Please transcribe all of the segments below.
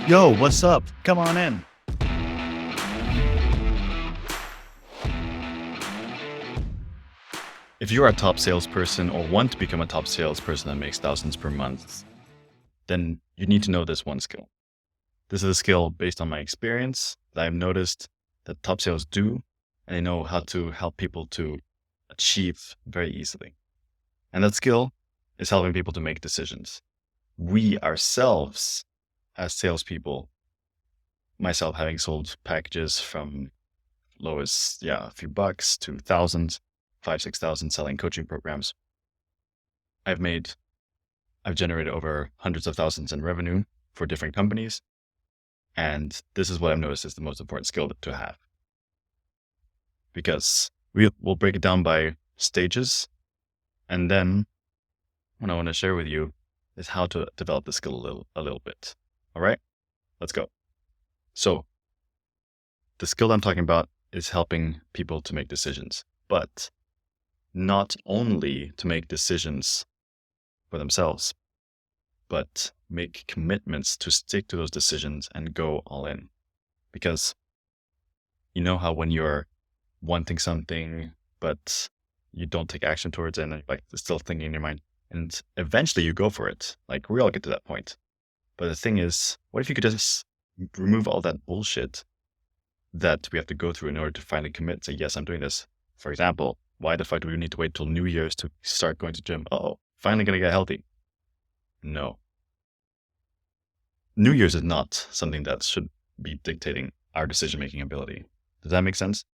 Yo, what's up? Come on in. If you're a top salesperson or want to become a top salesperson that makes thousands per month, then you need to know this one skill. This is a skill based on my experience that I've noticed that top sales do, and they know how to help people to achieve very easily. And that skill is helping people to make decisions. We ourselves, as salespeople, myself having sold packages from low as a few bucks to thousands, 5,000-6,000 selling coaching programs. I've generated over hundreds of thousands in revenue for different companies. And this is what I've noticed is the most important skill to have. Because we'll break it down by stages. And then what I want to share with you is how to develop the skill a little bit. All right, let's go. So the skill I'm talking about is helping people to make decisions, but not only to make decisions for themselves, but make commitments to stick to those decisions and go all in. Because you know how when you're wanting something, but you don't take action towards it, and like it's still thinking in your mind, and eventually you go for it. Like we all get to that point. But the thing is, what if you could just remove all that bullshit that we have to go through in order to finally commit, say, yes, I'm doing this. For example, why the fuck do we need to wait till New Year's to start going to gym? Oh, finally going to get healthy. No. New Year's is not something that should be dictating our decision-making ability. Does that make sense?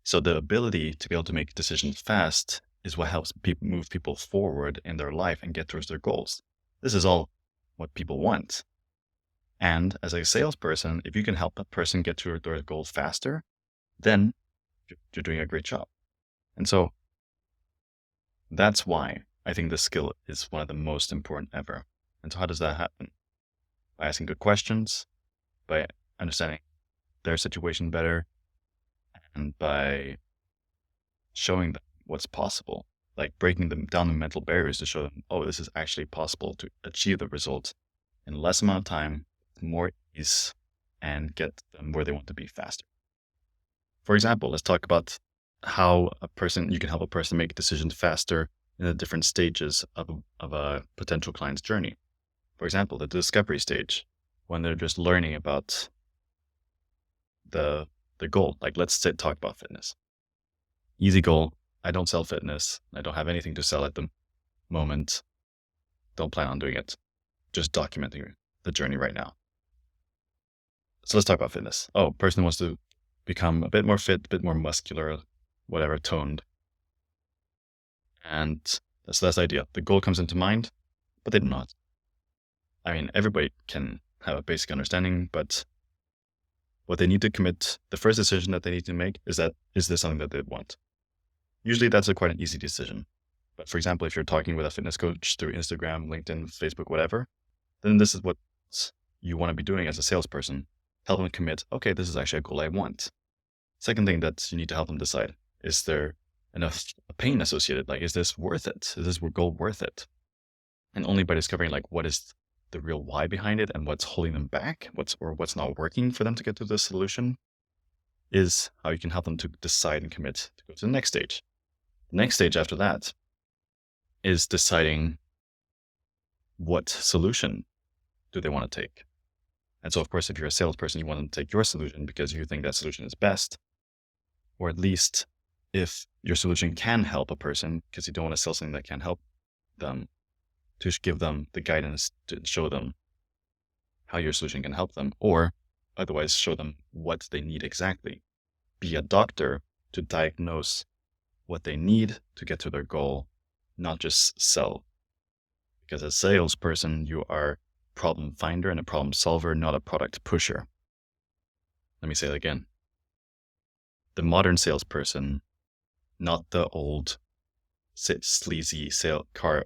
So the ability to be able to make decisions fast is what helps people move people forward in their life and get towards their goals. This is all what people want. And as a salesperson, if you can help a person get to their goal faster, then you're doing a great job. And so that's why I think this skill is one of the most important ever. And so how does that happen? By asking good questions, by understanding their situation better, and by showing them what's possible, like breaking them down the mental barriers to show them, oh, this is actually possible to achieve the result in less amount of time, more ease, and get them where they want to be faster. For example, let's talk about how you can help a person make decisions faster in the different stages of a potential client's journey. For example, the discovery stage, when they're just learning about the goal. Like let's talk about fitness. Easy goal. I don't sell fitness. I don't have anything to sell at the moment. Don't plan on doing it. Just documenting the journey right now. So let's talk about fitness. Oh, person wants to become a bit more fit, a bit more muscular, whatever, toned. And that's the idea. The goal comes into mind, but they do not. I mean, everybody can have a basic understanding, but what they need to commit, the first decision that they need to make is this something that they want? Usually that's quite an easy decision. But for example, if you're talking with a fitness coach through Instagram, LinkedIn, Facebook, whatever, then this is what you want to be doing as a salesperson. Help them commit, okay, this is actually a goal I want. Second thing that you need to help them decide, is there enough pain associated? Like, is this worth it? Is this goal worth it? And only by discovering like what is the real why behind it and what's holding them back, what's not working for them to get to the solution, is how you can help them to decide and commit to go to the next stage. The next stage after that is deciding what solution do they want to take. And so, of course, if you're a salesperson, you want them to take your solution because you think that solution is best, or at least if your solution can help a person, because you don't want to sell something that can help them, to give them the guidance to show them how your solution can help them, or otherwise show them what they need exactly. Be a doctor to diagnose what they need to get to their goal, not just sell. Because as a salesperson, you are problem finder and a problem solver, not a product pusher. Let me say that again. The modern salesperson, not the old sleazy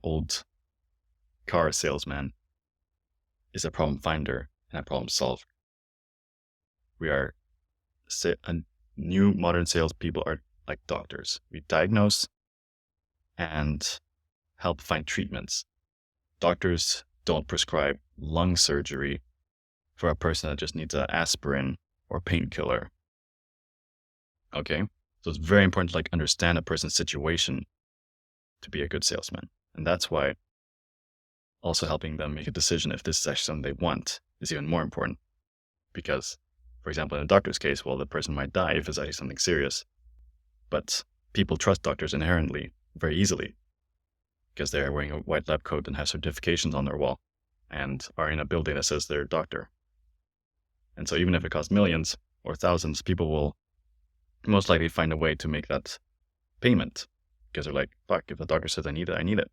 old car salesman, is a problem finder and a problem solver. New modern salespeople are like doctors. We diagnose and help find treatments. Doctors don't prescribe lung surgery for a person that just needs an aspirin or painkiller. Okay? So it's very important to like understand a person's situation to be a good salesman. And that's why also helping them make a decision if this is actually something they want is even more important. Because, for example, in a doctor's case, well, the person might die if it's actually something serious. But people trust doctors inherently very easily because they're wearing a white lab coat and have certifications on their wall and are in a building that says they're a doctor. And so even if it costs millions or thousands, people will most likely find a way to make that payment because they're like, fuck, if the doctor says I need it, I need it.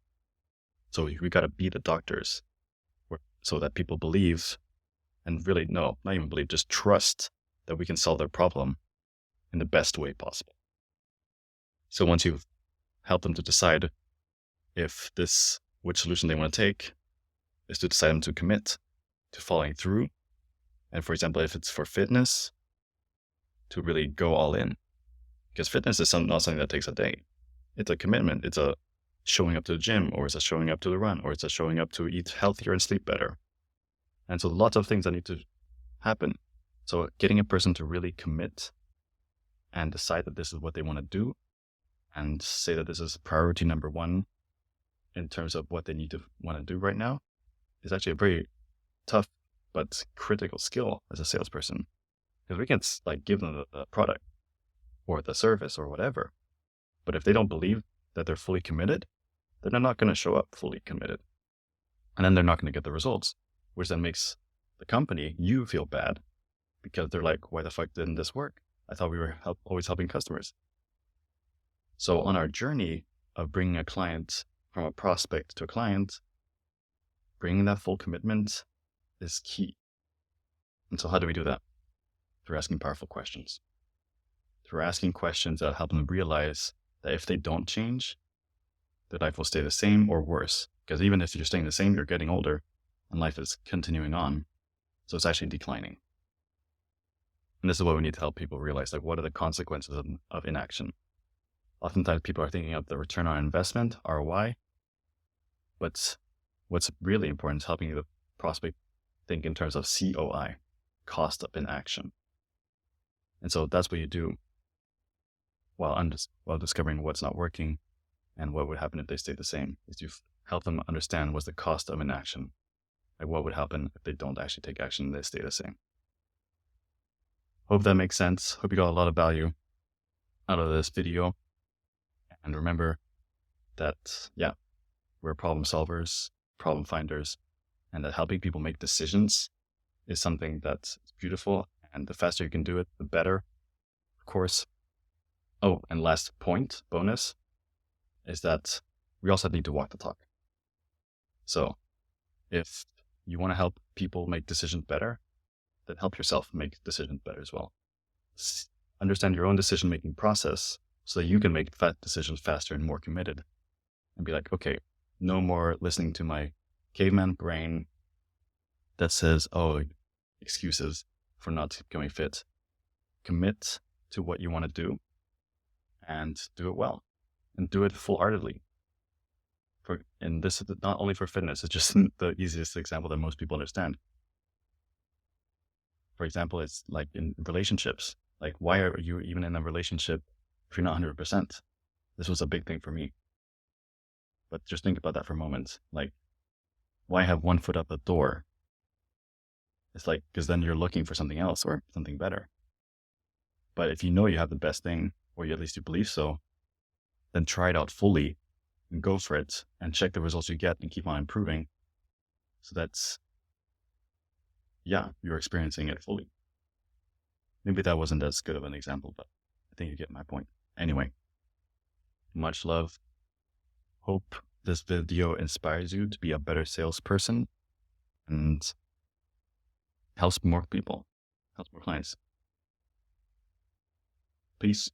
So we got to be the doctors so that people believe and really, no, not even believe, just trust that we can solve their problem in the best way possible. So once you've helped them to decide which solution they want to take, is to decide them to commit to following through. And for example, if it's for fitness, to really go all in. Because fitness is not something that takes a day. It's a commitment. It's a showing up to the gym, or it's a showing up to the run, or it's a showing up to eat healthier and sleep better. And so lots of things that need to happen. So getting a person to really commit and decide that this is what they want to do and say that this is priority number one in terms of what they want to do right now is actually a very tough but critical skill as a salesperson. Because we can like give them the product or the service or whatever. But if they don't believe that they're fully committed, then they're not going to show up fully committed. And then they're not going to get the results, which then makes the company, you feel bad because they're like, why the fuck didn't this work? I thought we were always helping customers. So on our journey of bringing a client from a prospect to a client, bringing that full commitment is key. And so how do we do that? Through asking powerful questions. Through asking questions that help them realize that if they don't change, their life will stay the same or worse. Because even if you're staying the same, you're getting older and life is continuing on. So it's actually declining. And this is what we need to help people realize, like what are the consequences of inaction? Oftentimes people are thinking of the return on investment, ROI, but what's really important is helping the prospect think in terms of COI, cost of inaction. And so that's what you do while discovering what's not working and what would happen if they stay the same, is you help them understand what's the cost of inaction. Like what would happen if they don't actually take action and they stay the same. Hope that makes sense. Hope you got a lot of value out of this video. And remember that, we're problem solvers, problem finders, and that helping people make decisions is something that's beautiful. And the faster you can do it, the better, of course. Oh, and last point, bonus, is that we also need to walk the talk. So if you want to help people make decisions better, then help yourself make decisions better as well. Understand your own decision-making process so that you can make decisions faster and more committed. And be like, okay, no more listening to my caveman brain that says, oh, excuses for not going fit. Commit to what you want to do and do it well and do it full-heartedly. And this is not only for fitness, it's just the easiest example that most people understand. For example, it's like in relationships. Like, why are you even in a relationship if you're not 100%? This was a big thing for me. But just think about that for a moment. Like, why have one foot out the door? It's like, because then you're looking for something else or something better. But if you know you have the best thing, or at least you believe so, then try it out fully and go for it and check the results you get and keep on improving. So that's, you're experiencing it fully. Maybe that wasn't as good of an example, but I think you get my point. Anyway, much love. Hope this video inspires you to be a better salesperson and helps more people, helps more clients. Peace.